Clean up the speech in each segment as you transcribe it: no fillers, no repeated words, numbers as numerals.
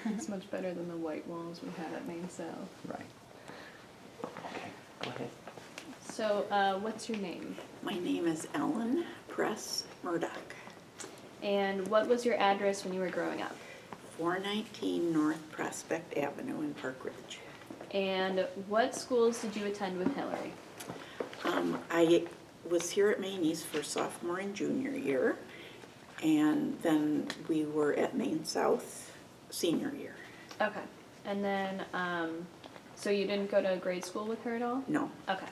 It's much better than the white walls we had at Maine South. Right. Okay, go ahead. So, what's your name? My name is Ellen Press Murdoch, And what was your address when you were growing up? 419 North Prospect Avenue in Park Ridge. And what schools did you attend with Hillary? I was here at Maine East for sophomore and junior year, and then we were at Maine South senior year. Okay. And then, so you didn't go to grade school with her at all? No. Okay.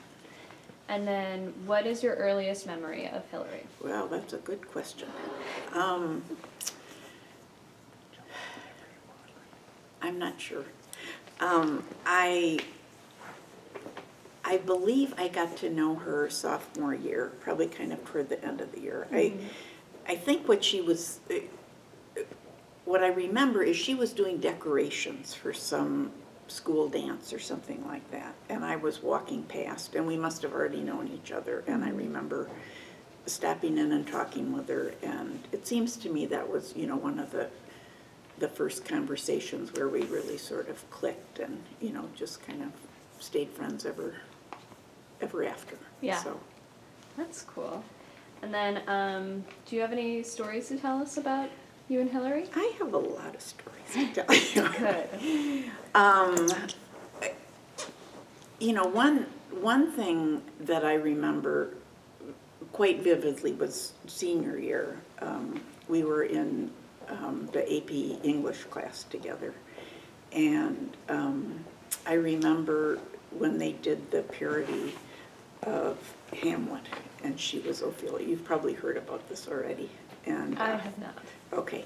And then, what is your earliest memory of Hillary? Well, that's a good question. I'm not sure. I believe I got to know her sophomore year, probably kind of toward the end of the year. Mm-hmm. I think what I remember is she was doing decorations for some school dance or something like that. And I was walking past, and we must have already known each other. And I remember stopping in and talking with her. And it seems to me that was, one of the first conversations where we really sort of clicked and, just kind of stayed friends ever after. Yeah. So. That's cool. And then, do you have any stories to tell us about you and Hillary? I have a lot of stories to tell you. Good. One thing that I remember quite vividly was senior year. We were in the AP English class together, and I remember when they did the parody of Hamlet, and she was Ophelia. You've probably heard about this already. And I have not. Okay.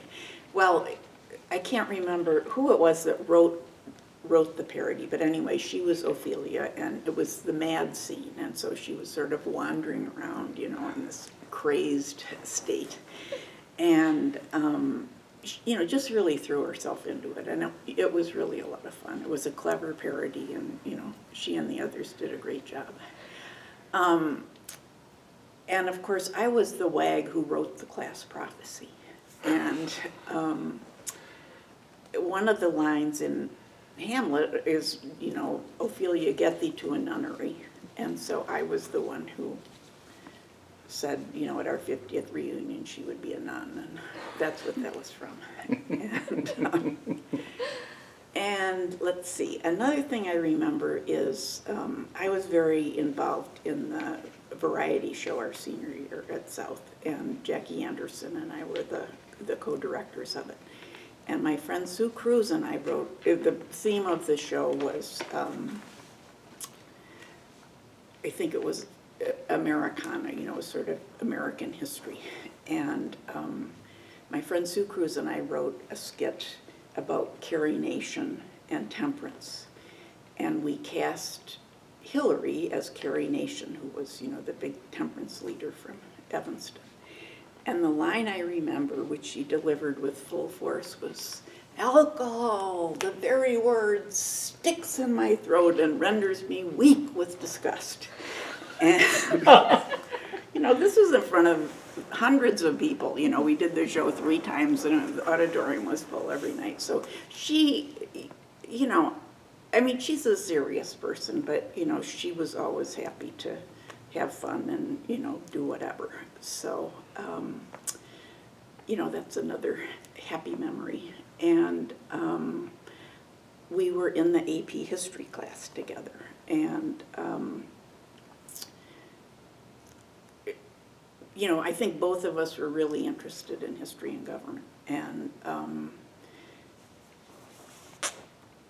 Well, I can't remember who it was that wrote the parody, but anyway, she was Ophelia, and it was the mad scene, and so she was sort of wandering around, in this crazed state, and just really threw herself into it, and it was really a lot of fun. It was a clever parody, and she and the others did a great job. And of course, I was the wag who wrote the class prophecy, and one of the lines in Hamlet is, Ophelia, get thee to a nunnery. And so I was the one who said, at our 50th reunion, she would be a nun, and that's what that was from. And let's see, another thing I remember is I was very involved in the variety show our senior year at South, and Jackie Anderson and I were the co-directors of it. And my friend Sue Cruz and I wrote, the theme of the show was, I think it was Americana, sort of American history. And my friend Sue Cruz and I wrote a skit about Carrie Nation and temperance. And we cast Hillary as Carrie Nation, who was, the big temperance leader from Evanston. And the line I remember, which she delivered with full force, was, alcohol, the very word, sticks in my throat and renders me weak with disgust. And, this was in front of hundreds of people. We did the show 3 times, and the auditorium was full every night. So she, she's a serious person, but, she was always happy to have fun and, do whatever. So, that's another happy memory. And we were in the AP history class together. And, I think both of us were really interested in history and government. And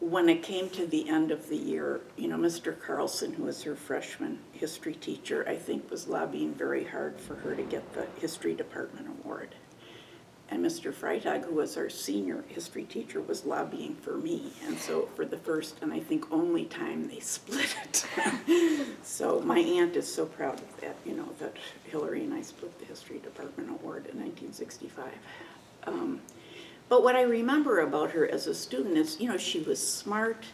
when it came to the end of the year, Mr. Carlson, who was her freshman history teacher, I think was lobbying very hard for her to get the history department award. And Mr. Freitag, who was our senior history teacher, was lobbying for me. And so for the first and I think only time, they split it. So my aunt is so proud of that, that Hillary and I split the history department award in 1965. But what I remember about her as a student is, she was smart,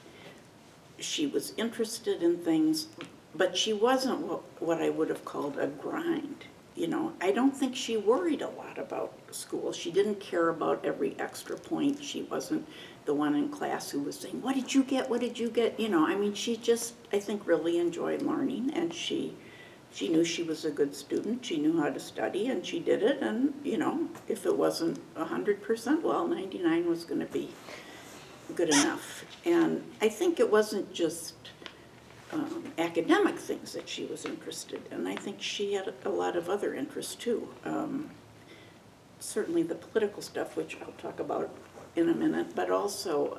she was interested in things, but she wasn't what I would have called a grind. you know, I don't think she worried a lot about school. She didn't care about every extra point. She wasn't the one in class who was saying, what did you get? What did you get? You know, I mean, she just, I think, really enjoyed learning, and she knew she was a good student. She knew how to study, and she did it. And, you know, if it wasn't 100%, well, 99 was going to be good enough. And I think it wasn't just academic things that she was interested in. I think she had a lot of other interests too. Certainly the political stuff, which I'll talk about in a minute, but also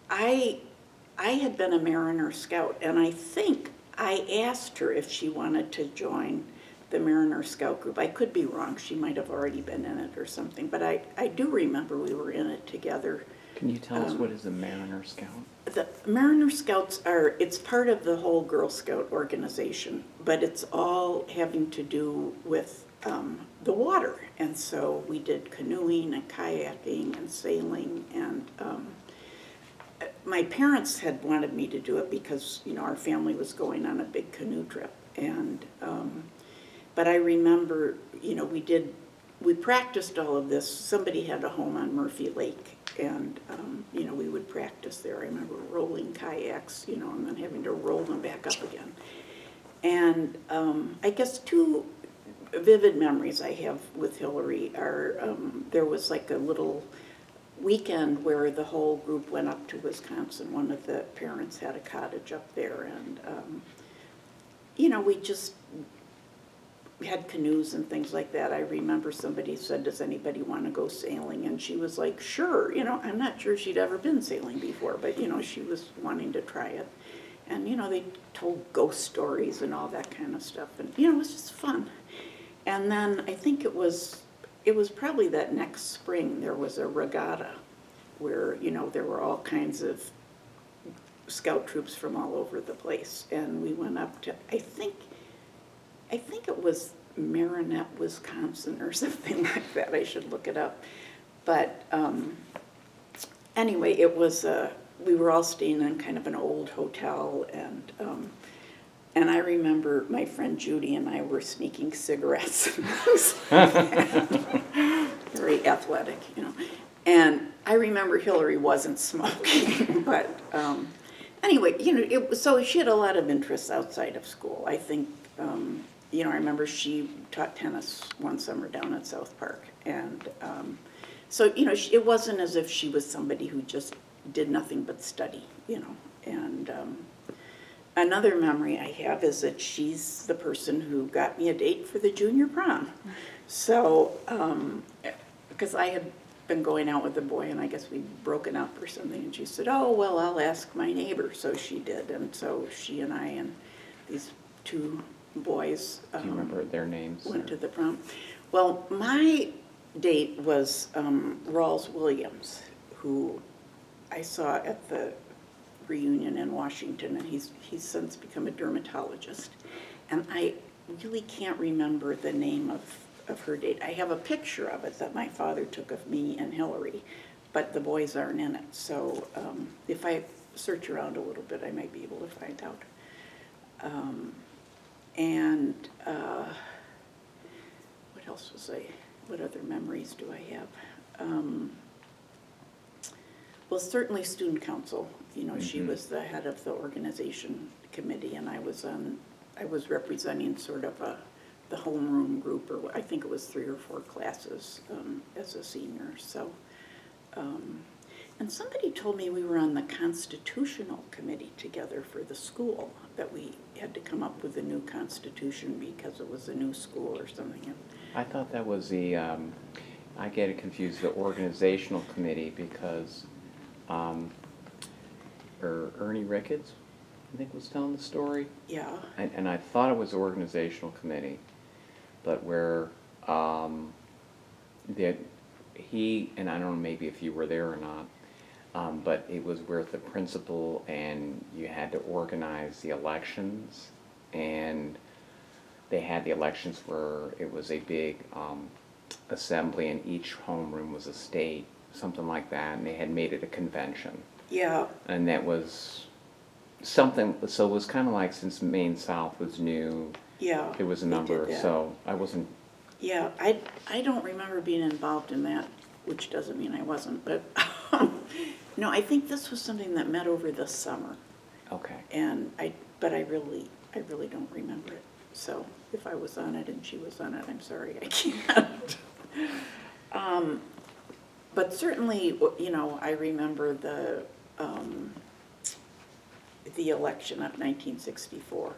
I had been a Mariner Scout, and I think I asked her if she wanted to join the Mariner Scout group. I could be wrong. She might have already been in it or something, but I do remember we were in it together. Can you tell us what is a Mariner Scout? The Mariner Scouts it's part of the whole Girl Scout organization, but it's all having to do with the water. And so we did canoeing and kayaking and sailing, and my parents had wanted me to do it because, you know, our family was going on a big canoe trip. And but I remember, you know, we practiced all of this. Somebody had a home on Murphy Lake, and you know, we would practice there. I remember rolling kayaks, you know, and then having to roll them back up again. And I guess two vivid memories I have with Hillary are there was like a little weekend where the whole group went up to Wisconsin. One of the parents had a cottage up there, and you know, we just had canoes and things like that. I remember somebody said, does anybody want to go sailing? And she was like, sure. You know, I'm not sure she'd ever been sailing before, but, you know, she was wanting to try it. And, you know, they told ghost stories and all that kind of stuff. And, you know, it was just fun. And then I think it was probably that next spring there was a regatta where, you know, there were all kinds of scout troops from all over the place. And we went up to, I think it was Marinette, Wisconsin or something like that. I should look it up. But anyway, it was, we were all staying in kind of an old hotel, and I remember my friend Judy and I were sneaking cigarettes. Very athletic, you know. And I remember Hillary wasn't smoking, but anyway, you know, so she had a lot of interests outside of school. I think, you know, I remember she taught tennis one summer down at South Park. And so, you know, it wasn't as if she was somebody who just did nothing but study, you know. And another memory I have is that she's the person who got me a date for the junior prom. So, because I had been going out with a boy, and I guess we'd broken up or something, and she said, oh, well, I'll ask my neighbor. So she did, and so she and I and these two boys Do you remember their names? went to the prom. Well, my date was Rawls Williams, who I saw at the reunion in Washington, and he's since become a dermatologist. And I really can't remember the name of her date. I have a picture of it that my father took of me and Hillary, but the boys aren't in it. So if I search around a little bit, I might be able to find out. And what else what other memories do I have? Well, certainly student council. You know, she was the head of the organization committee, and I was representing sort of the homeroom group, or I think it was 3 or 4 classes as a senior. So, and somebody told me we were on the constitutional committee together for the school, that we had to come up with a new constitution because it was a new school or something. I thought that was the, I get it confused, the organizational committee, because Ernie Ricketts, I think, was telling the story. Yeah. And I thought it was the organizational committee, but where that he, and I don't know maybe if you were there or not, but it was where the principal and you had to organize the elections, and they had the elections where it was a big assembly, and each homeroom was a state, something like that, and they had made it a convention. Yeah. And that was something, so it was kind of like, since Maine South was new, Yeah. It was a they did number, that. so I wasn't, Yeah, I don't remember being involved in that, which doesn't mean I wasn't, but, no, I think this was something that met over the summer, okay. and but I really don't remember it. So if I was on it and she was on it, I'm sorry, I can't. But certainly, you know, I remember the election of 1964,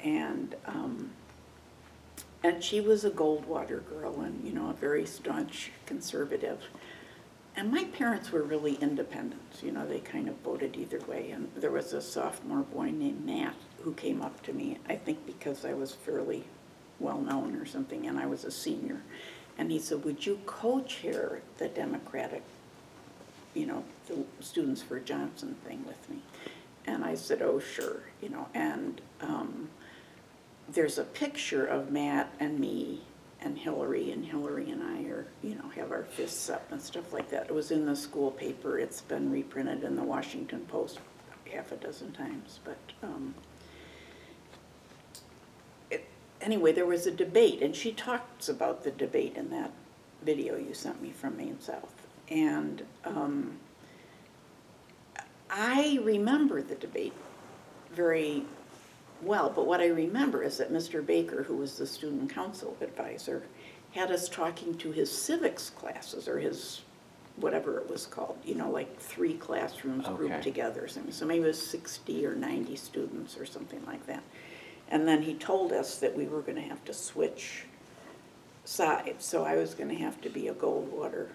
and she was a Goldwater girl, and you know, a very staunch conservative. And my parents were really independent. You know, they kind of voted either way. And there was a sophomore boy named Matt who came up to me, I think because I was fairly well known or something, and I was a senior. And he said, "Would you co-chair the Democratic, you know, the Students for Johnson thing with me?" And I said, "Oh, sure," you know. And there's a picture of Matt and me and Hillary and I are, you know, have our fists up and stuff like that. It was in the school paper. It's been reprinted in the Washington Post half a dozen times. But anyway, there was a debate, and she talks about the debate in that video you sent me from Maine South. And I remember the debate very well, but what I remember is that Mr. Baker, who was the student council advisor, had us talking to his civics classes, or his, whatever it was called, you know, like 3 classrooms grouped Okay. together or something. So maybe it was 60 or 90 students or something like that. And then he told us that we were gonna have to switch sides, so I was gonna have to be a Goldwater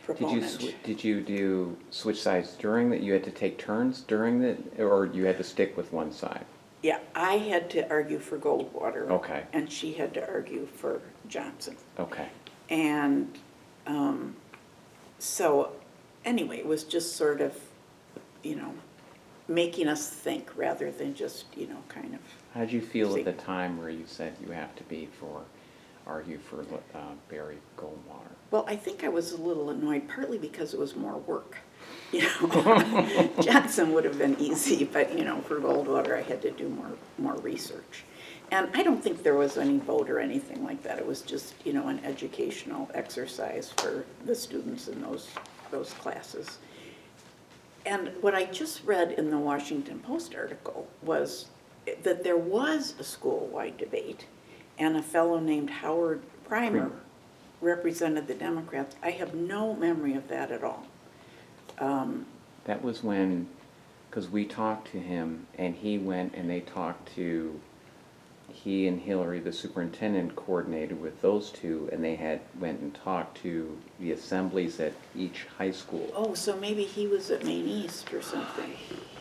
proponent. Did you do switch sides during that? You had to take turns during the, or you had to stick with one side? Yeah, I had to argue for Goldwater. Okay. And she had to argue for Johnson. Okay. And so, anyway, it was just sort of, you know, making us think rather than just, you know, kind of. How did you feel See. at the time where you said you have to argue for Barry Goldwater? Well, I think I was a little annoyed, partly because it was more work. You know, Johnson would have been easy, but you know, for Goldwater, I had to do more research. And I don't think there was any vote or anything like that. It was just, you know, an educational exercise for the students in those classes. And what I just read in the Washington Post article was that there was a school-wide debate, and a fellow named Howard Primer represented the Democrats. I have no memory of that at all. That was when, because we talked to him, and he went and they talked to, he and Hillary, the superintendent, coordinated with those two, and they went and talked to the assemblies at each high school. Oh, so maybe he was at Maine East or something.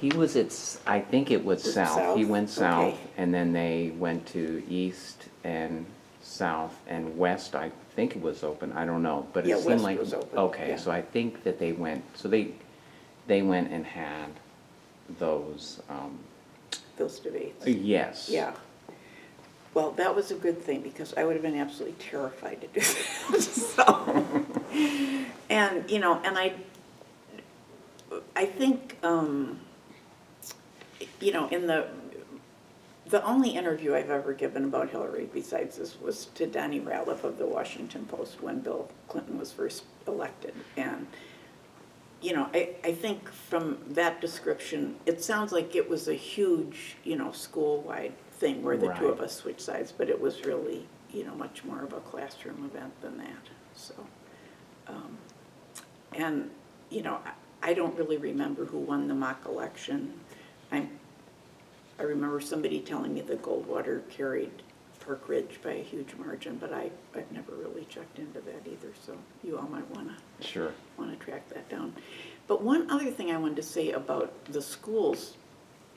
He was at, I think it was Was it south. He south? went south, Okay. and then they went to east and south and west. I think it was open. I don't know, but it Yeah, seemed west like was open, okay. yeah. So I think that they went. So they went and had those. Those debates. Yes. Yeah. Well, that was a good thing, because I would have been absolutely terrified to do that. So, and, you know, and I think, you know, in the only interview I've ever given about Hillary besides this was to Donnie Ratliff of the Washington Post when Bill Clinton was first elected. And, you know, I think from that description, it sounds like it was a huge, you know, school-wide thing where the two of Right. us switched sides, but it was really, you know, much more of a classroom event than that. So, and, you know, I don't really remember who won the mock election. I remember somebody telling me that Goldwater carried Park Ridge by a huge margin, but I've never really checked into that either, so you all might want to track that down. But one other thing I wanted to say about the schools,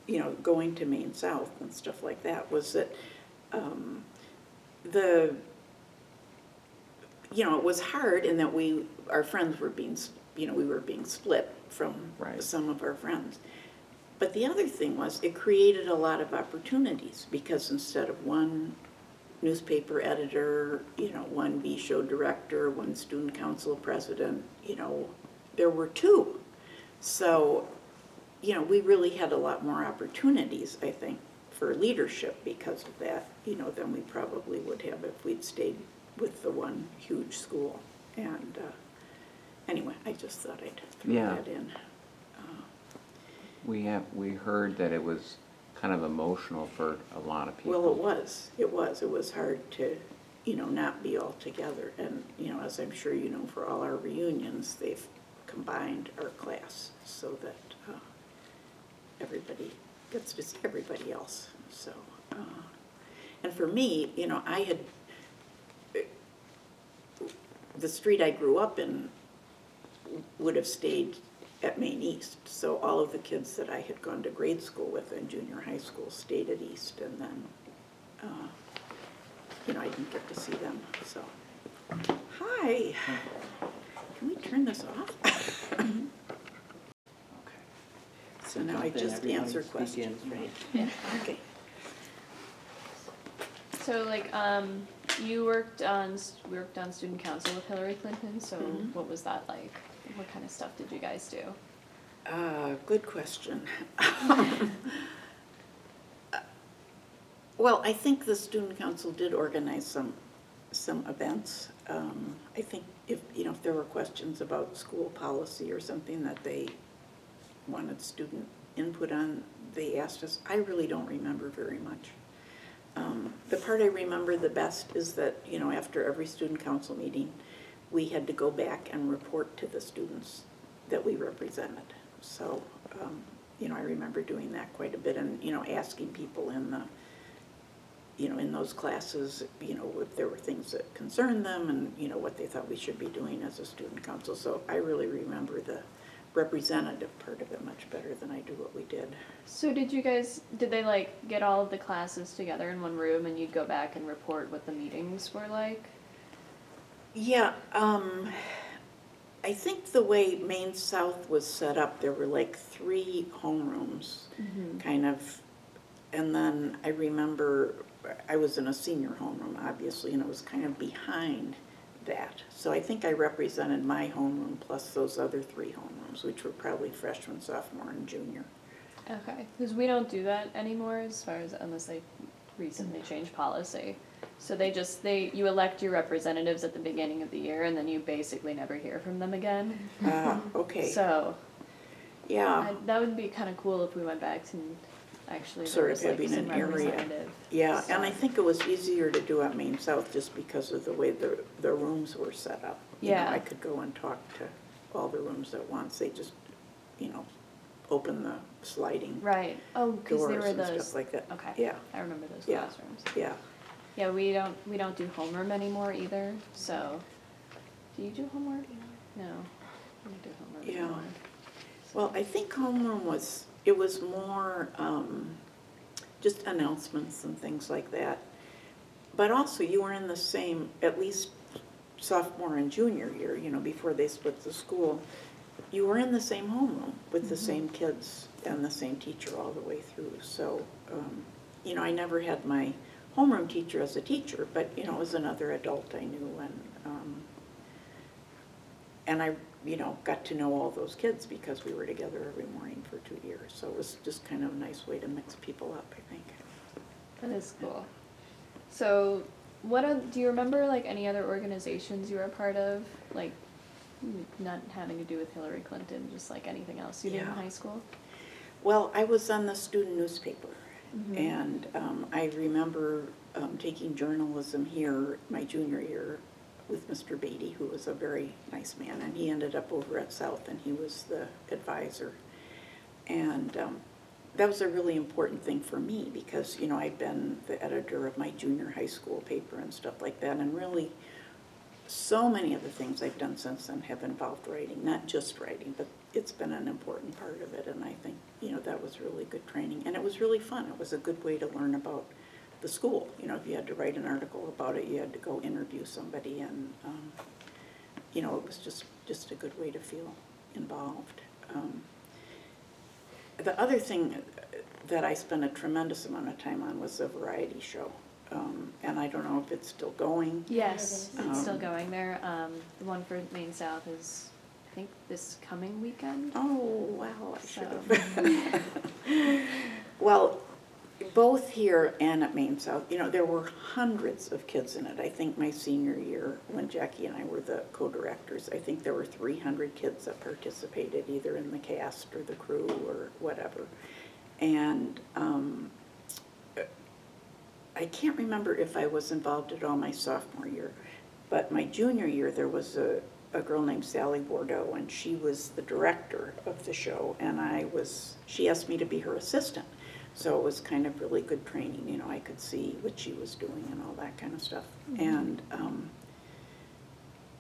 you know, going to Maine South and stuff like that, was that you know, it was hard in that our friends were being, you know, we were being split from Right. some of our friends. But the other thing was, it created a lot of opportunities, because instead of one newspaper editor, you know, one B-show director, one student council president, you know, there were 2. So, you know, we really had a lot more opportunities, I think, for leadership because of that, than we probably would have if we'd stayed with the one huge school. And anyway, I just thought I'd throw Yeah. that in. We heard that it was kind of emotional for a lot of people. Well, it was hard to, not be all together. And, as I'm sure you know, for all our reunions, they've combined our class so that everybody gets to see everybody else. So, and for me, the street I grew up in would have stayed at Maine East. So all of the kids that I had gone to grade school with in junior high school stayed at East, and then, I didn't get to see them, so. Hi, can we turn this off? Okay. So now I Then just everybody answer speak questions, in. right? Yeah. Okay. So like, you worked on student council with Hillary Clinton, so Mhm. what was that like? What kind of stuff did you guys do? Good question. Well, I think the student council did organize some events. I think if there were questions about school policy or something that they wanted student input on, they asked us. I really don't remember very much. The part I remember the best is that, after every student council meeting, we had to go back and report to the students that we represented. So, I remember doing that quite a bit, and, asking people in the, in those classes, if there were things that concerned them and, what they thought we should be doing as a student council. So I really remember the representative part of it much better than I do what we did. So did they like get all of the classes together in one room and you'd go back and report what the meetings were like? Yeah, I think the way Maine South was set up, there were like 3 homerooms, kind of, and then I remember I was in a senior homeroom, obviously, and it was kind of behind that. So I think I represented my homeroom plus those other 3 homerooms, which were probably freshman, sophomore, and junior. Okay, because we don't do that anymore unless they recently changed policy. So you elect your representatives at the beginning of the year and then you basically never hear from them again. Okay. So Yeah. that would be kind of cool if we went back to actually there Sort of was, like, having some an area. representative Yeah, and I stuff. think it was easier to do at Maine South just because of the way the rooms were set up. Yeah. I could go and talk to all the rooms at once. They just, open the sliding Right. Oh, because there doors were and those. stuff like that. Okay. Yeah, I remember those Yeah. classrooms. yeah. Yeah, we don't do homeroom anymore either. So, do you do homework? No, we don't do homework Yeah. anymore. Well, I think homeroom was more just announcements and things like that. But also you were in the same, at least sophomore and junior year, before they split the school, you were in the same homeroom with the same kids and the same teacher all the way through. So, I never had my homeroom teacher as a teacher, but, it was another adult I knew, and I, got to know all those kids because we were together every morning for 2 years. So it was just kind of a nice way to mix people up, I think. That is cool. So, do you remember like any other organizations you were a part of, like not having to do with Hillary Clinton, just like anything else you did in Yeah. high school? Well, I was on the student newspaper, Mhm. and I remember taking journalism here my junior year with Mr. Beatty, who was a very nice man, and he ended up over at South, and he was the advisor. And that was a really important thing for me because, I'd been the editor of my junior high school paper and stuff like that, and really so many of the things I've done since then have involved writing, not just writing, but it's been an important part of it, and I think, that was really good training, and it was really fun. It was a good way to learn about the school. If you had to write an article about it, you had to go interview somebody, and, it was just a good way to feel involved. The other thing that I spent a tremendous amount of time on was a variety show, and I don't know if it's still going. Yes, it's still Um, going there. The one for Maine South is, I think, this coming weekend. Oh, wow, I should So- have. Well, both here and at Maine South, there were hundreds of kids in it. I think my senior year, when Jackie and I were the co-directors, I think there were 300 kids that participated, either in the cast or the crew or whatever. And I can't remember if I was involved at all my sophomore year, but my junior year there was a girl named Sally Bordeaux, and she was the director of the show, and she asked me to be her assistant. So it was kind of really good training, I could see what she was doing and all that kind of stuff. Mm-hmm. And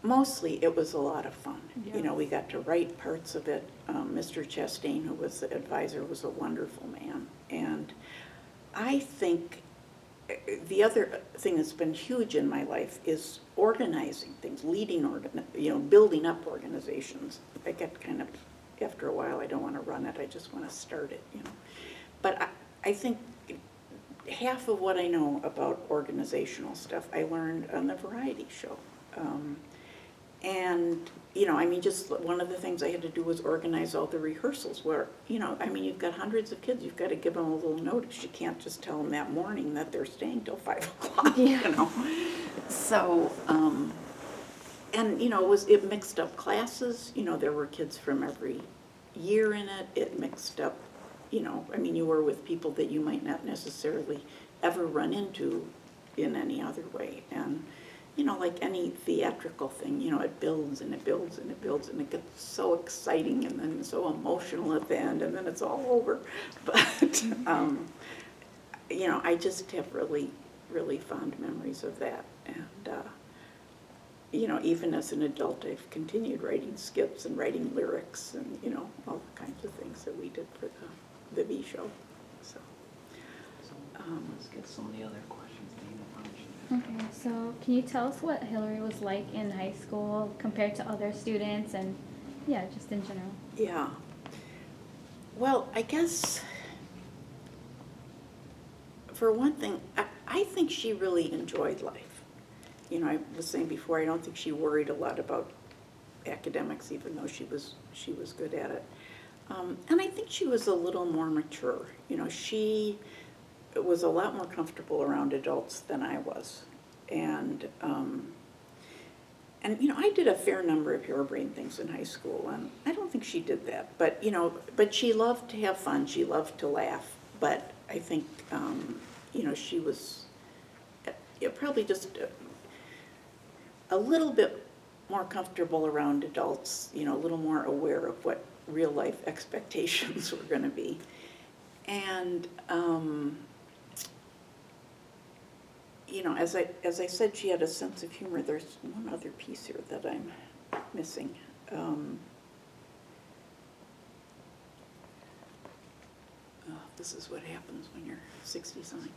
mostly it was a lot of fun. Yeah. We got to write parts of it. Mr. Chastain, who was the advisor, was a wonderful man. And I think the other thing that's been huge in my life is organizing things, building up organizations. I get kind of, after a while, I don't want to run it, I just want to start it, But I think half of what I know about organizational stuff I learned on the variety show. And, just one of the things I had to do was organize all the rehearsals where, you've got hundreds of kids, you've got to give them a little notice. You can't just tell them that morning that they're staying till 5 o'clock, So, and, it mixed up classes, there were kids from every year in it. It mixed up, you were with people that you might not necessarily ever run into in any other way. And, like any theatrical thing, it builds and it builds and it builds and it gets so exciting and then so emotional at the end and then it's all over. But, I just have really, really fond memories of that. And, even as an adult, I've continued writing skits and writing lyrics and, all the kinds of things that we did for the V show. So, let's get some of the other questions. Okay, so can you tell us what Hillary was like in high school compared to other students and, just in general? Yeah. Well, I guess, for one thing, I think she really enjoyed life. I was saying before, I don't think she worried a lot about academics, even though she was good at it. And I think she was a little more mature. She was a lot more comfortable around adults than I was. And I did a fair number of harebrained things in high school, and I don't think she did that. But, but she loved to have fun. She loved to laugh. But I think, she was probably just a little bit more comfortable around adults, a little more aware of what real life expectations were going to be. And, as I said, she had a sense of humor. There's one other piece here that I'm missing. This is what happens when you're 60-something.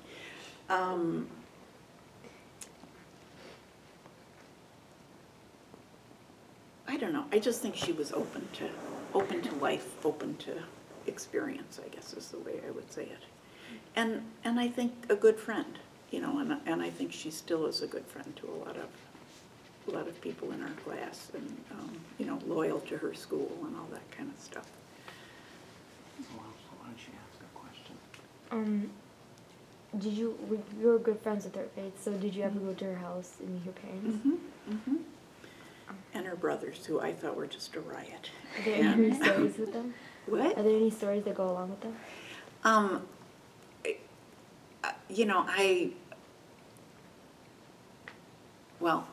I don't know. I just think she was open to life, open to experience, I guess is the way I would say it. And I think a good friend, and I think she still is a good friend to a lot of people in our class, and loyal to her school and all that kind of stuff. Well, why don't you ask a question? You were good friends with her, right? So did you ever go to her house and meet her parents? Mm-hmm, mm-hmm. And her brothers, who I thought were just a riot. Are there any stories with them? What? Are there any stories that go along with them?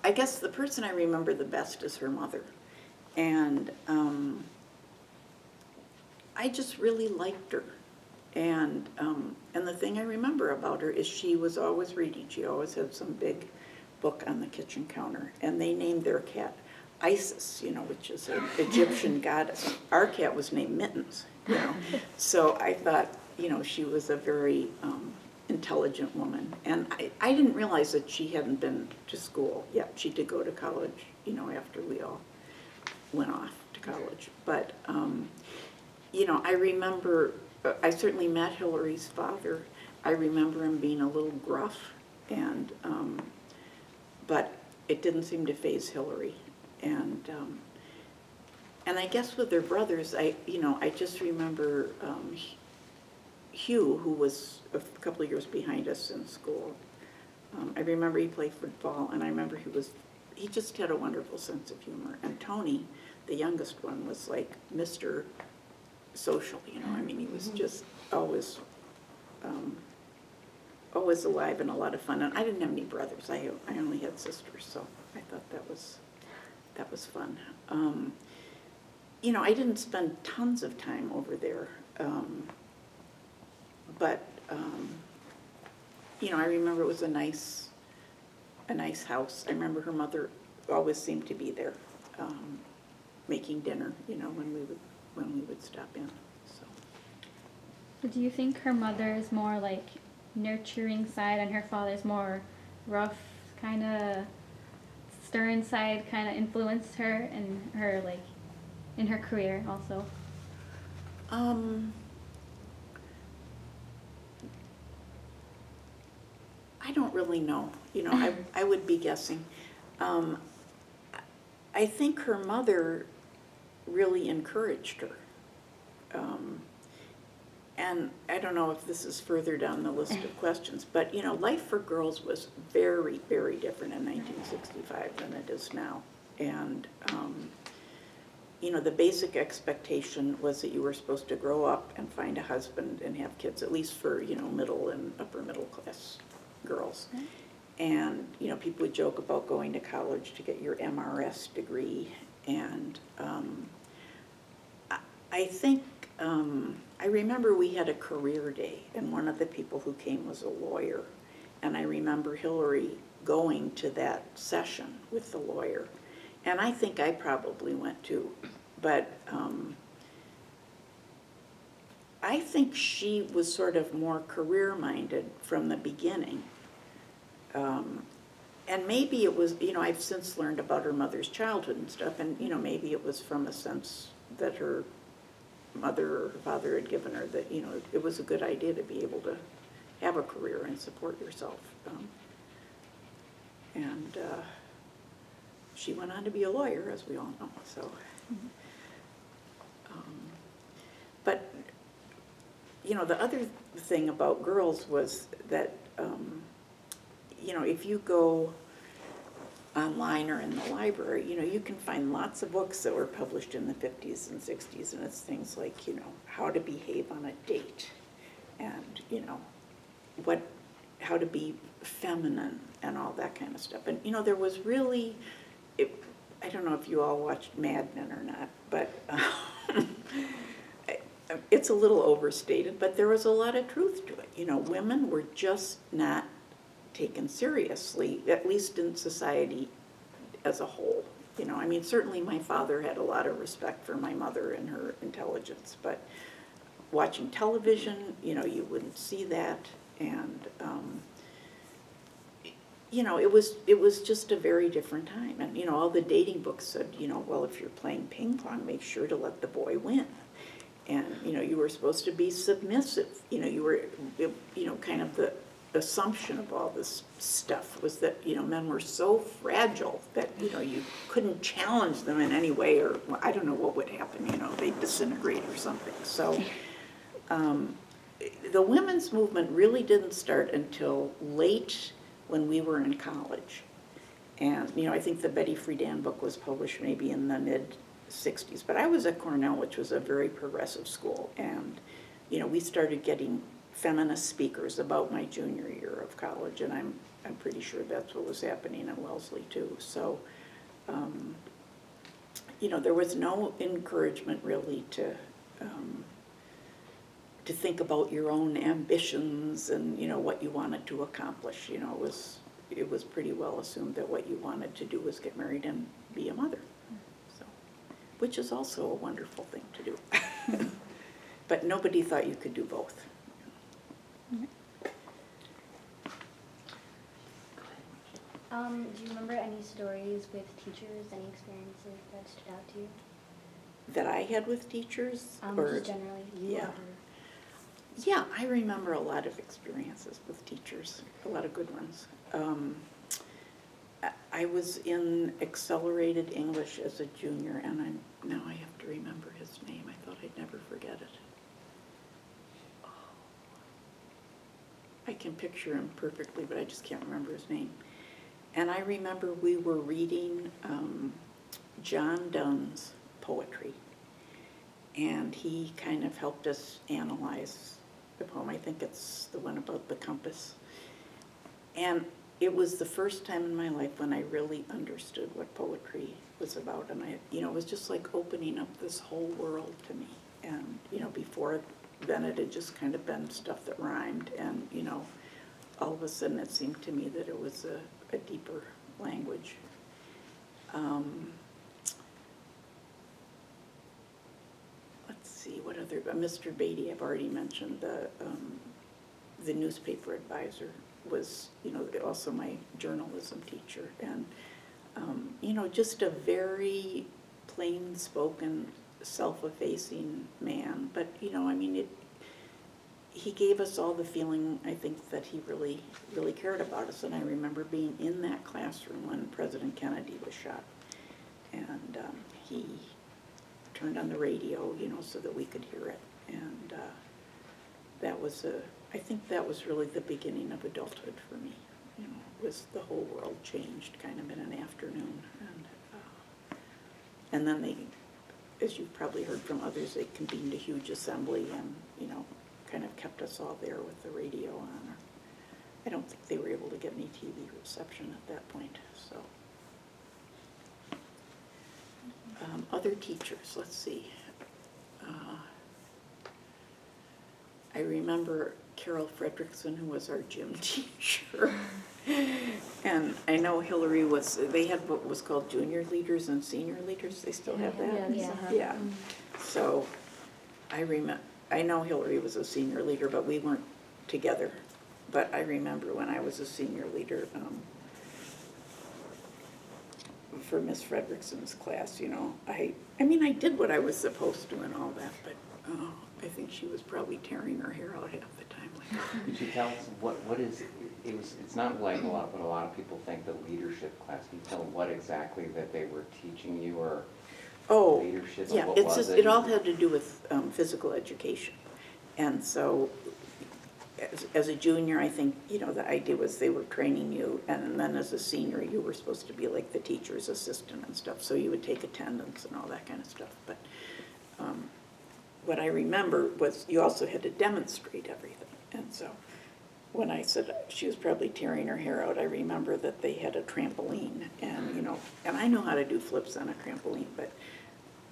I guess the person I remember the best is her mother. And I just really liked her. And the thing I remember about her is she was always reading. She always had some big book on the kitchen counter. And they named their cat Isis, which is an Egyptian goddess. Our cat was named Mittens, So I thought, she was a very intelligent woman. And I didn't realize that she hadn't been to school yet. She did go to college, after we all went off to college. But, I remember, I certainly met Hillary's father. I remember him being a little gruff, and but it didn't seem to faze Hillary. And I guess with their brothers, I just remember Hugh, who was a couple of years behind us in school. I remember he played football, and I remember he just had a wonderful sense of humor. And Tony, the youngest one, was like Mr. Social, you know, I mean, he was just always, always alive and a lot of fun. And I didn't have any brothers, I only had sisters, so I thought that was fun. You know, I didn't spend tons of time over there, but you know, I remember it was a nice house. I remember her mother always seemed to be there, making dinner, you know, when we would stop in, so. So do you think her mother is more like nurturing side and her father's more rough, kind of stern side kind of influenced her in her, like, in her career also? I don't really know. You know, I would be guessing. I think her mother really encouraged her. And I don't know if this is further down the list of questions, but you know, life for girls was very, very different in 1965 than it is now. And you know, the basic expectation was that you were supposed to grow up and find a husband and have kids, at least for, you know, middle and upper middle class girls. And, you know, people would joke about going to college to get your MRS degree. And I think, I remember we had a career day, and one of the people who came was a lawyer. And I remember Hillary going to that session with the lawyer. And I think I probably went too, but I think she was sort of more career-minded from the beginning. And maybe it was, you know, I've since learned about her mother's childhood and stuff, and, you know, maybe it was from a sense that her mother or her father had given her that, you know, it was a good idea to be able to have a career and support yourself. And she went on to be a lawyer, as we all know, so. But, you know, the other thing about girls was that, you know, if you go online or in the library, you know, you can find lots of books that were published in the 50s and 60s, and it's things like, you know, how to behave on a date, and, you know, how to be feminine and all that kind of stuff. And, you know, there was really, I don't know if you all watched Mad Men or not, but it's a little overstated, but there was a lot of truth to it. You know, women were just not taken seriously, at least in society as a whole. You know, I mean, certainly my father had a lot of respect for my mother and her intelligence, but watching television, you know, you wouldn't see that. And, you know, it was just a very different time. And, you know, all the dating books said, you know, well, if you're playing ping pong, make sure to let the boy win. And, you know, you were supposed to be submissive. You know, you know, kind of the assumption of all this stuff was that, you know, men were so fragile that, you know, you couldn't challenge them in any way, or well, I don't know what would happen, you know, they'd disintegrate or something. So the women's movement really didn't start until late when we were in college. And, you know, I think the Betty Friedan book was published maybe in the mid-60s. But I was at Cornell, which was a very progressive school. And, you know, we started getting feminist speakers about my junior year of college. And I'm pretty sure that's what was happening at Wellesley, too. So, you know, there was no encouragement really to think about your own ambitions and, you know, what you wanted to accomplish. You know, it was pretty well assumed that what you wanted to do was get married and be a mother. So, which is also a wonderful thing to do. But nobody thought you could do both. Do you remember any stories with teachers, any experiences that stood out to you? That I had with teachers? Just generally, you yeah. or Yeah, I remember a lot of experiences with teachers, a lot of good ones. I was in accelerated English as a junior, and now I have to remember his name. I thought I'd never forget it. I can picture him perfectly, but I just can't remember his name. And I remember we were reading John Donne's poetry, and he kind of helped us analyze the poem. I think it's the one about the compass. And it was the first time in my life when I really understood what poetry was about. And it was just like opening up this whole world to me. And, before then it had just kind of been stuff that rhymed. And, all of a sudden it seemed to me that it was a deeper language. Let's see, what other, Mr. Beatty, I've already mentioned, the newspaper advisor was, also my journalism teacher. And, just a very plain-spoken, self-effacing man. But, he gave us all the feeling, I think, that he really, really cared about us. And I remember being in that classroom when President Kennedy was shot. And he turned on the radio, so that we could hear it. And I think that was really the beginning of adulthood for me. Was the whole world changed kind of in an afternoon. And then they, as you've probably heard from others, they convened a huge assembly and, kind of kept us all there with the radio on. I don't think they were able to get any TV reception at that point, so. Other teachers, let's see. I remember Carol Fredrickson, who was our gym teacher. And I know Hillary they had what was called junior leaders and senior leaders. They still have that? Yeah. Yeah. So I know Hillary was a senior leader, but we weren't together. But I remember when I was a senior leader, for Miss Fredrickson's class, I did what I was supposed to and all that, but I think she was probably tearing her hair out half the time. Could you tell us what is it was? It's not like what a lot of people think, the leadership class. Can you tell them what exactly that they were teaching you, or leadership? Yeah, what was it all had to do with physical education. And so as a junior, I think, the idea was they were training you, and then as a senior, you were supposed to be like the teacher's assistant and stuff, so you would take attendance and all that kind of stuff. But what I remember was you also had to demonstrate everything. And so when I said she was probably tearing her hair out, I remember that they had a trampoline, and, and I know how to do flips on a trampoline, but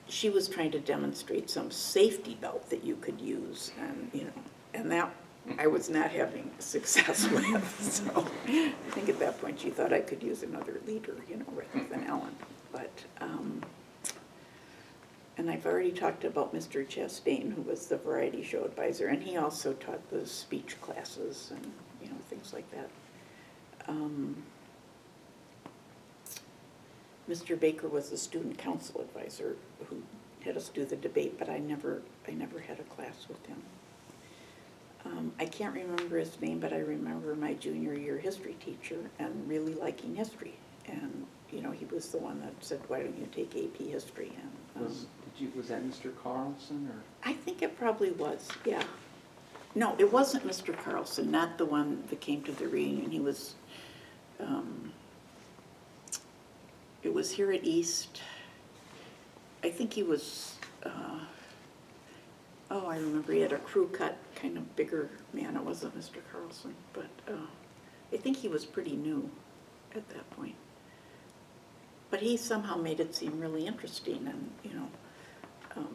she was trying to demonstrate some safety belt that you could use, and that I was not having success with. So I think at that point she thought I could use another leader, rather than Ellen. But, and I've already talked about Mr. Chastain, who was the variety show advisor, and he also taught the speech classes and, things like that. Mr. Baker was the student council advisor who had us do the debate, but I never had a class with him. I can't remember his name, but I remember my junior year history teacher and really liking history. And, he was the one that said, why don't you take AP history? And was that Mr. Carlson, or? I think it probably was, yeah. No, it wasn't Mr. Carlson, not the one that came to the reunion. He was, it was here at East. I think he was, I remember he had a crew cut, kind of bigger man. It wasn't Mr. Carlson, but I think he was pretty new at that point. But he somehow made it seem really interesting, and,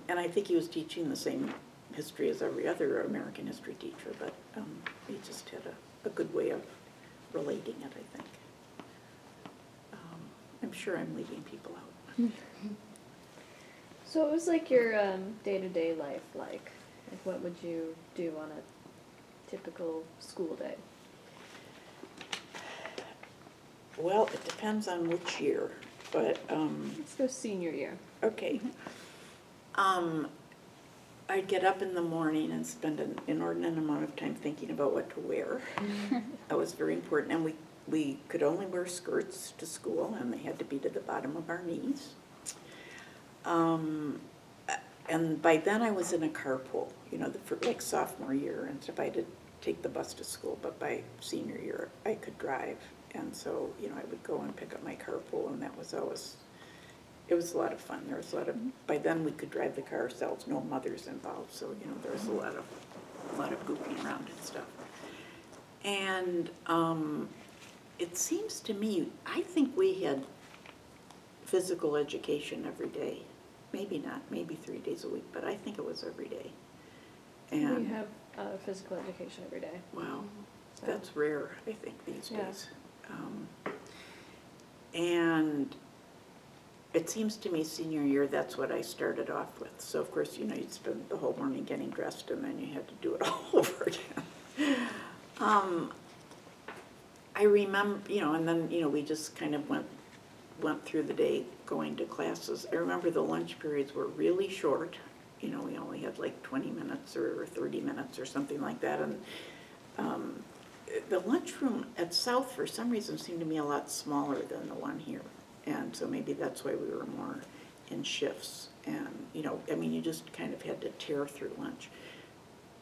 and I think he was teaching the same history as every other American history teacher, but he just had a good way of relating it, I think. I'm sure I'm leaving people out. So what was like your day-to-day life like? Like what would you do on a typical school day? Well, it depends on which year, but Let's go senior year. okay. I'd get up in the morning and spend an inordinate amount of time thinking about what to wear. That was very important, and we could only wear skirts to school, and they had to be to the bottom of our knees. And by then I was in a carpool, for like sophomore year, and so I had to take the bus to school, but by senior year, I could drive. And so, I would go and pick up my carpool, and that was always, it was a lot of fun. There was a lot of, by then we could drive the car ourselves, no mothers involved, so, there was a lot of goofing around and stuff. And it seems to me, I think we had physical education every day. Maybe not, maybe 3 days a week, but I think it was every day. And We have physical education every day. wow, So- that's rare, I think, these Yeah. days. And it seems to me senior year, that's what I started off with. So of course, you'd spend the whole morning getting dressed, and then you had to do it all over again. I remember, and then, we just kind of went through the day going to classes. I remember the lunch periods were really short. We only had like 20 minutes or 30 minutes or something like that. And the lunchroom at South, for some reason, seemed to me a lot smaller than the one here. And so maybe that's why we were more in shifts. And, you just kind of had to tear through lunch.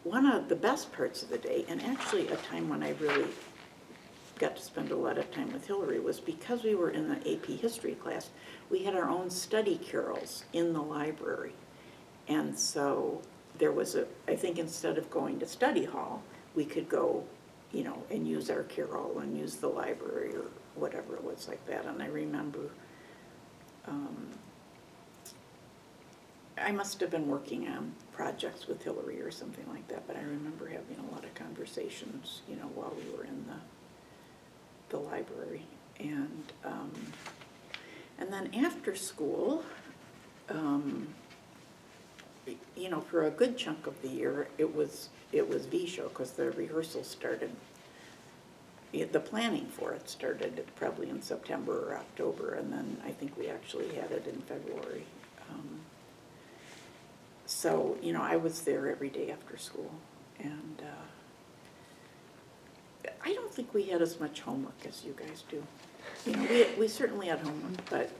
One of the best parts of the day, and actually a time when I really got to spend a lot of time with Hillary, was because we were in the AP history class, we had our own study carrels in the library. And so there was I think instead of going to study hall, we could go, and use our carrel and use the library or whatever it was like that. And I remember, I must have been working on projects with Hillary or something like that, but I remember having a lot of conversations, while we were in the library. And then after school, for a good chunk of the year, it was V-Show, because the rehearsal started, the planning for it started probably in September or October, and then I think we actually had it in February. So, I was there every day after school, and I don't think we had as much homework as you guys do. We certainly had homework, but,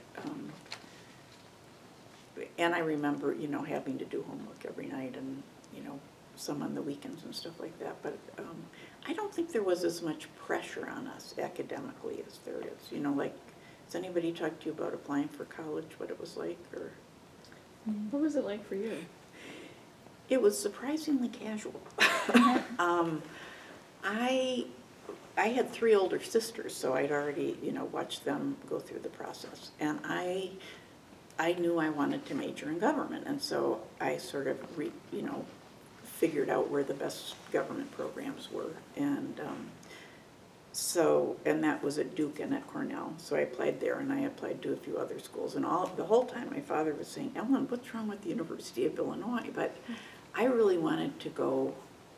and I remember, having to do homework every night and, some on the weekends and stuff like that, but I don't think there was as much pressure on us academically as there is. Like, has anybody talked to you about applying for college, what it was like, or? What was it like for you? It was surprisingly casual. I had 3 older sisters, so I'd already, watched them go through the process. And I knew I wanted to major in government, and so I sort of, figured out where the best government programs were. And and that was at Duke and at Cornell. So I applied there, and I applied to a few other schools. And the whole time my father was saying, Ellen, what's wrong with the University of Illinois? But I really wanted to go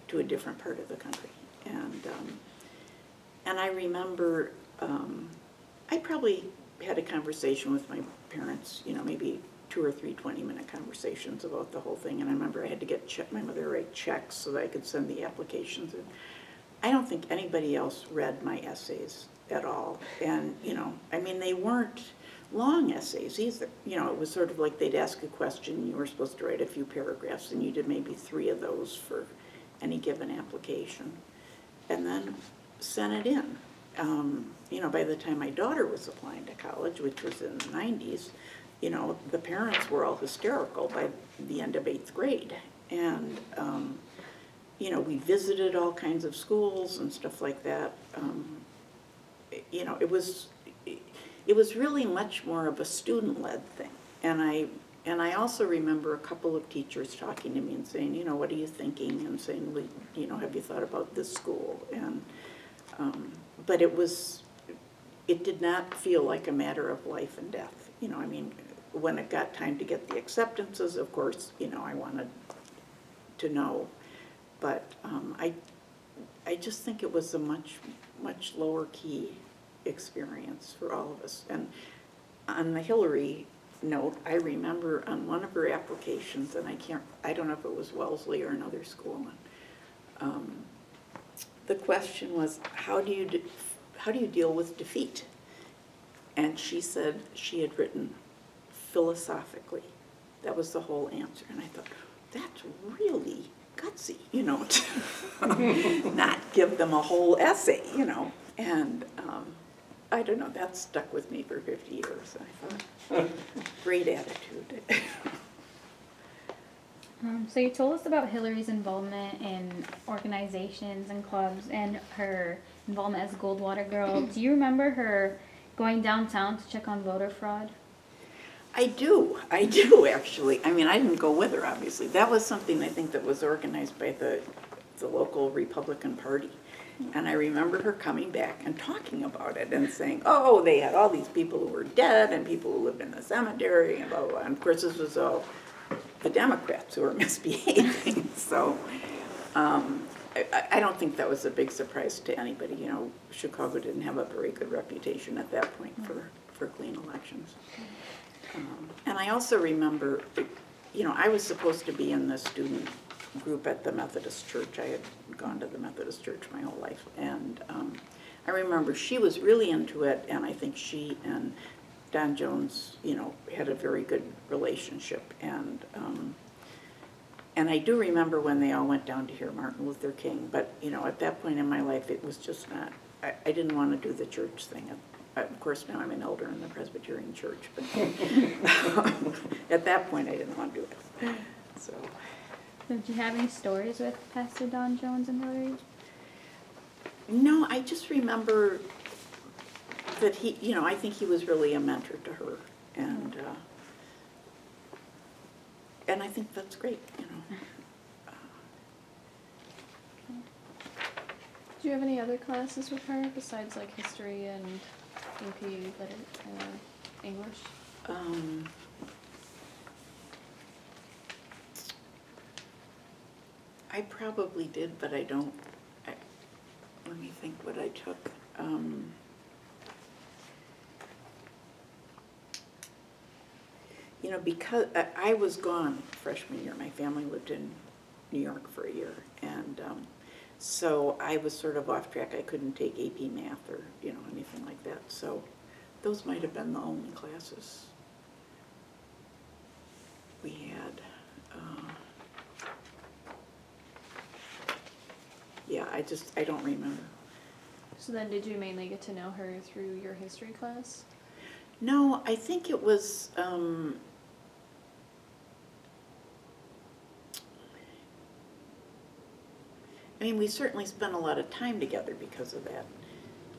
to a different part of the country. And I remember I probably had a conversation with my parents, maybe 2 or 3 20-minute conversations about the whole thing. And I remember I had to get my mother to write checks so that I could send the applications. And I don't think anybody else read my essays at all. And, they weren't long essays either. It was sort of like they'd ask a question, you were supposed to write a few paragraphs, and you did maybe 3 of those for any given application, and then sent it in. By the time my daughter was applying to college, which was in the 90s, the parents were all hysterical by the end of 8th grade. And, we visited all kinds of schools and stuff like that. It was really much more of a student-led thing. And I also remember a couple of teachers talking to me and saying, what are you thinking? And saying, well, have you thought about this school? And, but it did not feel like a matter of life and death. When it got time to get the acceptances, of course, I wanted to know. But I just think it was a much lower key experience for all of us. And on the Hillary note, I remember on one of her applications, and I don't know if it was Wellesley or another school, the question was, how do you deal with defeat? And she said she had written philosophically. That was the whole answer. And I thought, that's really gutsy. you know, to not give them a whole essay, you know. And I don't know, that stuck with me for 50 years. I thought, great attitude. So you told us about Hillary's involvement in organizations and clubs and her involvement as Goldwater Girl. Do you remember her going downtown to check on voter fraud? I do actually. I mean, I didn't go with her, obviously. That was something I think that was organized by the local Republican Party. And I remember her coming back and talking about it and saying, oh, they had all these people who were dead and people who lived in the cemetery and blah, blah, blah. And of course, this was all the Democrats who were misbehaving. So I don't think that was a big surprise to anybody. You know, Chicago didn't have a very good reputation at that point for clean elections. And I also remember, you know, I was supposed to be in the student group at the Methodist Church. I had gone to the Methodist Church my whole life. And I remember she was really into it, and I think she and Don Jones, you know, had a very good relationship. And I do remember when they all went down to hear Martin Luther King, but, you know, at that point in my life, it was just not, I didn't want to do the church thing. Of course, now I'm an elder in the Presbyterian Church, but at that point, I didn't want to do it. So. So do you have any stories with Pastor Don Jones and Hillary? No, I just remember that he, you know, I think he was really a mentor to her, and I think that's great, you know. Do you have any other classes with her besides like history and AP English? I probably did, but I don't, let me think what I took. You know, because I was gone freshman year, my family lived in New York for a year, and so I was sort of off track. I couldn't take AP Math or, you know, anything like that, so those might have been the only classes we had. Yeah, I don't remember. So then did you mainly get to know her through your history class? No, I think it was, I mean, we certainly spent a lot of time together because of that.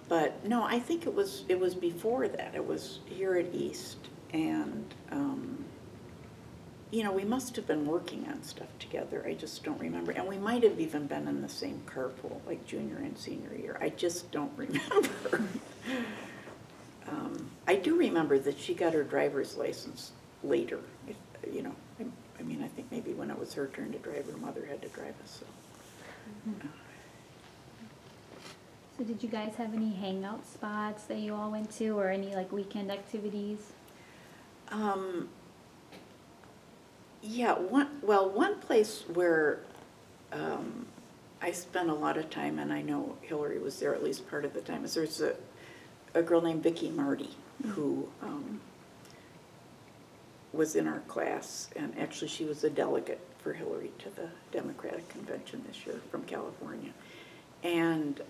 But no, I think it was before that. It was here at East, and you know, we must have been working on stuff together. I just don't remember. And we might have even been in the same carpool, like junior and senior year. I just don't remember. I do remember that she got her driver's license later. You know, I mean, I think maybe when it was her turn to drive, her mother had to drive us. So. So did you guys have any hangout spots that you all went to, or any like weekend activities? Yeah, one place where I spent a lot of time, and I know Hillary was there at least part of the time, is there's a girl named Vicki Marty who was in our class, and actually she was a delegate for Hillary to the Democratic Convention this year from California. And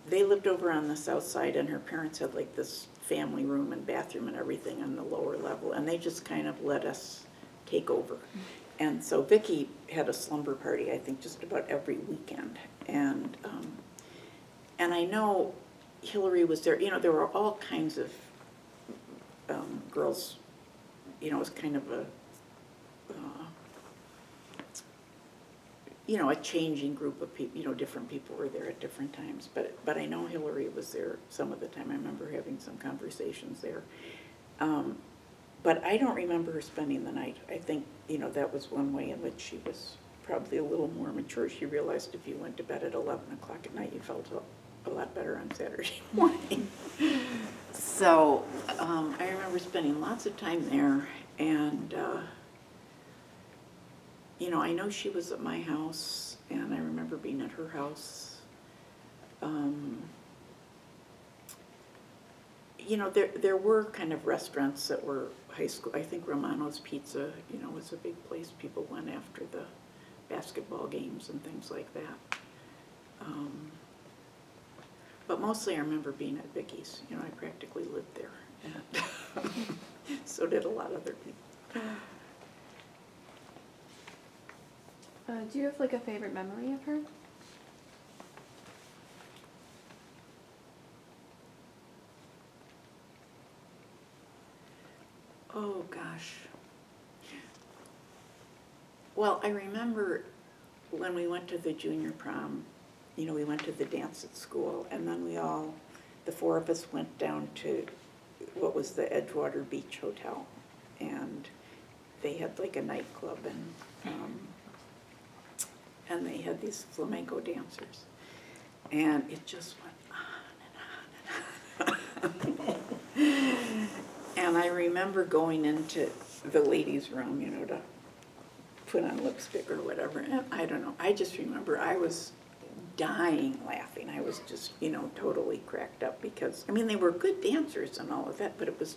they lived over on the south side, and her parents had like this family room and bathroom and everything on the lower level, and they just kind of let us take over. And so Vicki had a slumber party, I think, just about every weekend. And I know Hillary was there. You know, there were all kinds of girls. You know, it was kind of a you know, a changing group of people. You know, different people were there at different times. But I know Hillary was there some of the time. I remember having some conversations there. But I don't remember her spending the night. I think, you know, that was one way in which she was probably a little more mature. She realized if you went to bed at 11 o'clock at night, you felt a lot better on Saturday morning. So I remember spending lots of time there, and you know, I know she was at my house, and I remember being at her house. You know, there were kind of restaurants that were high school. I think Romano's Pizza, you know, was a big place people went after the basketball games and things like that. But mostly I remember being at Vicky's. You know, I practically lived there. And so did a lot of other people. Do you have like a favorite memory of her? Oh, gosh. Well, I remember when we went to the junior prom, you know, we went to the dance at school, and then the four of us went down to what was the Edgewater Beach Hotel, and they had like a nightclub, and they had these flamenco dancers, and it just went on and on and on. And I remember going into the ladies' room, you know, to put on lipstick or whatever, and I don't know, I just remember I was dying laughing. I was just, you know, totally cracked up because, I mean, they were good dancers and all of that, but it was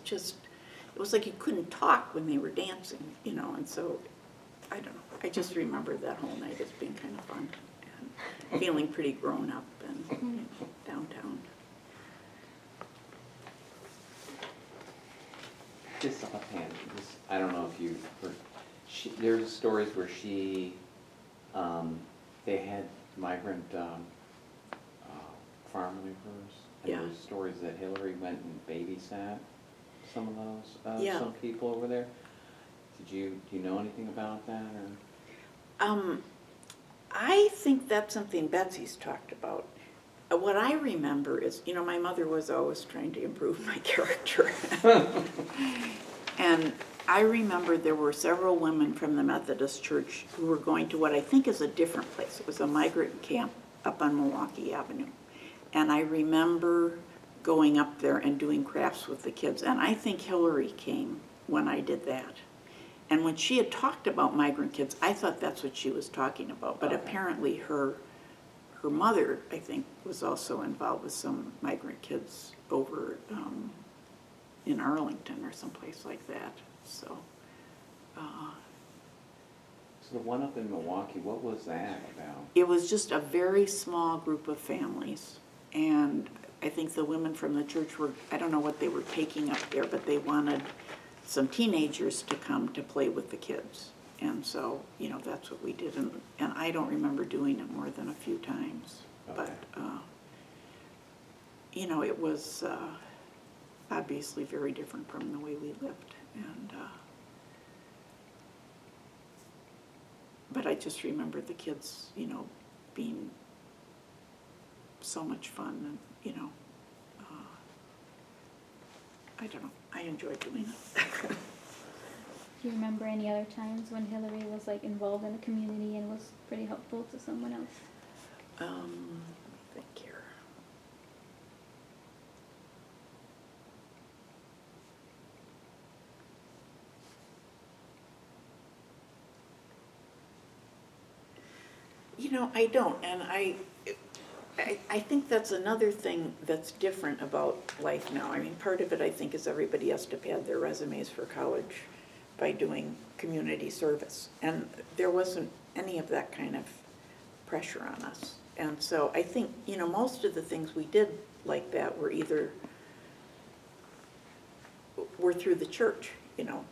like you couldn't talk when they were dancing, you know, and so, I don't know, I just remember that whole night as being kind of fun and feeling pretty grown up and, you know, downtown. Just offhand, I don't know if you've heard, there's stories where they had migrant farm laborers, and Yeah. there's stories that Hillary went and babysat some of those, Yeah. some people over there. Do you know anything about that, or? I think that's something Betsy's talked about. What I remember is, you know, my mother was always trying to improve my character. And I remember there were several women from the Methodist Church who were going to what I think is a different place. It was a migrant camp up on Milwaukee Avenue. And I remember going up there and doing crafts with the kids. And I think Hillary came when I did that. And when she had talked about migrant kids, I thought that's what she was talking about. But Okay. apparently her mother, I think, was also involved with some migrant kids over in Arlington or someplace like that. So, So the one up in Milwaukee, what was that about? it was just a very small group of families. And I think the women from the church were, I don't know what they were taking up there, but they wanted some teenagers to come to play with the kids. And so, you know, that's what we did. And I don't remember doing it more than a few times. Okay. But, you know, it was obviously very different from the way we lived. And, but I just remember the kids, you know, being so much fun and, you know, I don't know, I enjoyed doing it. Do you remember any other times when Hillary was like involved in the community and was pretty helpful to someone else? Let me think here. You know, I don't, and I think that's another thing that's different about life now. I mean, part of it, I think, is everybody has to pad their resumes for college by doing community service. And there wasn't any of that kind of pressure on us. And so I think, you know, most of the things we did like that were through the church, you know.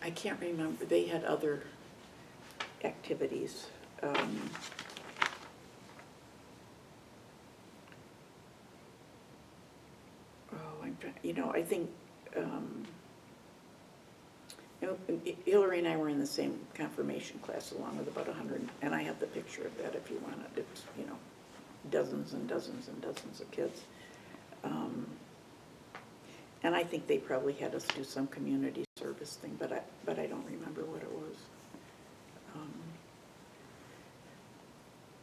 I can't remember, they had other activities. You know, I think Hillary and I were in the same confirmation class along with about 100, and I have the picture of that if you want it. It's, you know, dozens and dozens and dozens of kids. And I think they probably had us do some community service thing, but I don't remember what it was.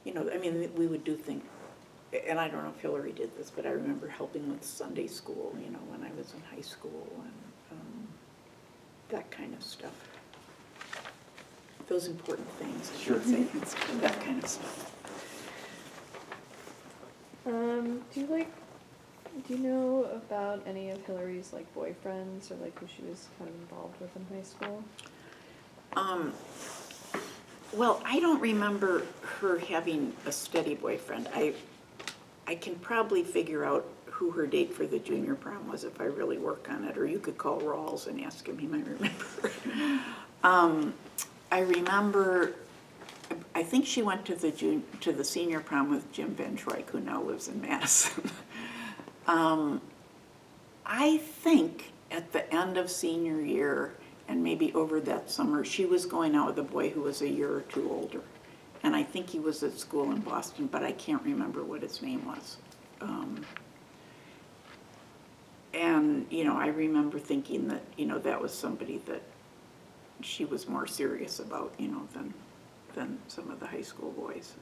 You know, I mean, we would do things, and I don't know if Hillary did this, but I remember helping with Sunday school, you know, when I was in high school, and that kind of stuff. Those important things, I should say, that kind of stuff. Do you know about any of Hillary's like boyfriends or like who she was kind of involved with in high school? Well, I don't remember her having a steady boyfriend. I can probably figure out who her date for the junior prom was if I really work on it, or you could call Rawls and ask him, he might remember. I remember, I think she went to the senior prom with Jim Van Troyk, who now lives in Madison. I think at the end of senior year, and maybe over that summer, she was going out with a boy who was a year or two older. And I think he was at school in Boston, but I can't remember what his name was. And, you know, I remember thinking that, you know, that was somebody that she was more serious about, you know, than some of the high school boys.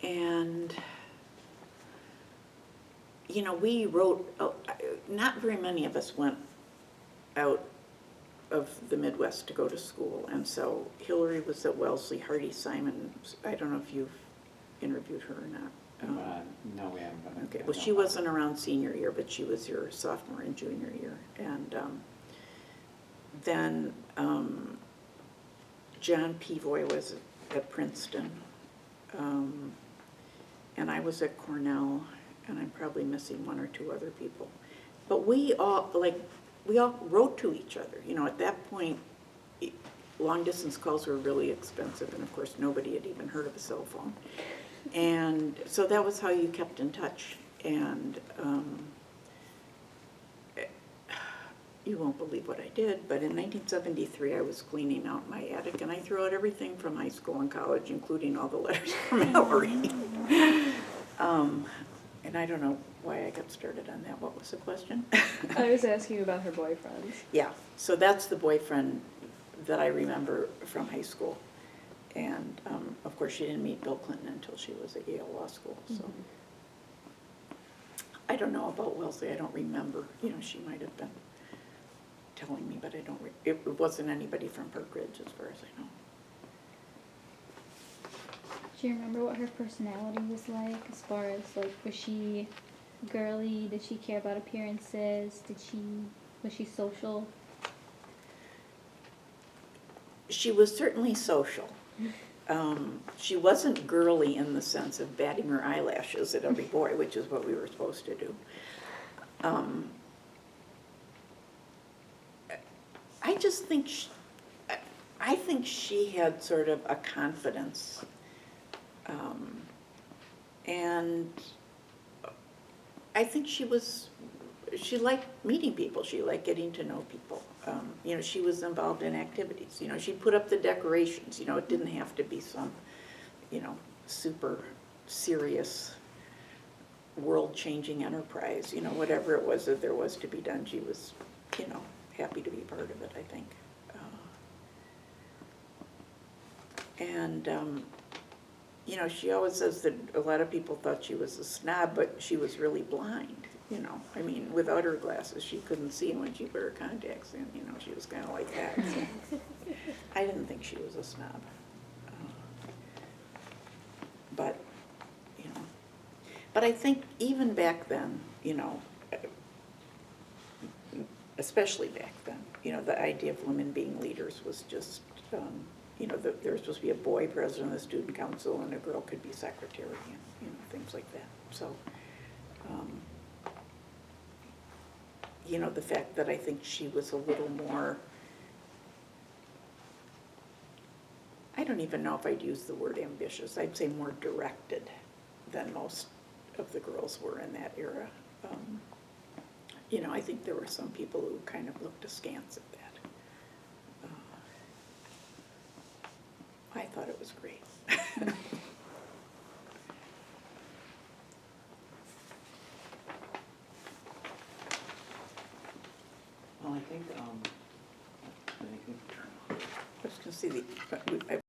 And, you know, we wrote, not very many of us went out of the Midwest to go to school. And so Hillary was at Wellesley, Hardy Simon, I don't know if you've interviewed her or not. No, we haven't. But Okay, well, she wasn't around senior year, but she was your sophomore and junior year. And then John Pivoy was at Princeton. And I was at Cornell, and I'm probably missing one or two other people. But we all wrote to each other. You know, at that point, long distance calls were really expensive, and of course nobody had even heard of a cell phone. And so that was how you kept in touch. And you won't believe what I did, but in 1973 I was cleaning out my attic, and I threw out everything from high school and college, including all the letters from Hillary. And I don't know why I got started on that. What was the question? I was asking about her boyfriends. Yeah, so that's the boyfriend that I remember from high school. And of course, she didn't meet Bill Clinton until she was at Yale Law School. So I don't know about Wellesley. I don't remember. You know, she might have been telling me, but I don't. It wasn't anybody from Park Ridge, as far as I know. Do you remember what her personality was like? As far as like, was she girly? Did she care about appearances? Was she social? She was certainly social. She wasn't girly in the sense of batting her eyelashes at every boy, which is what we were supposed to do. I just think I think she had sort of a confidence, and I think she liked meeting people. She liked getting to know people. You know, she was involved in activities. You know, she put up the decorations. You know, it didn't have to be some, you know, super serious, world-changing enterprise. You know, whatever it was that there was to be done, she was, you know, happy to be part of it, I think. You know, she always says that a lot of people thought she was a snob, but she was really blind. You know, I mean, without her glasses, she couldn't see when she put her contacts in. You know, she was kind of like that. So. I didn't think she was a snob. But, you know, but I think even back then, you know, especially back then, you know, the idea of women being leaders was just, you know, there was supposed to be a boy president of the student council and a girl could be secretary and, you know, things like that. So, you know, the fact that I think she was a little more, I don't even know if I'd use the word ambitious, I'd say more directed than most of the girls were in that era. You know, I think there were some people who kind of looked askance at that. I thought it was great. Well, I think I was going to see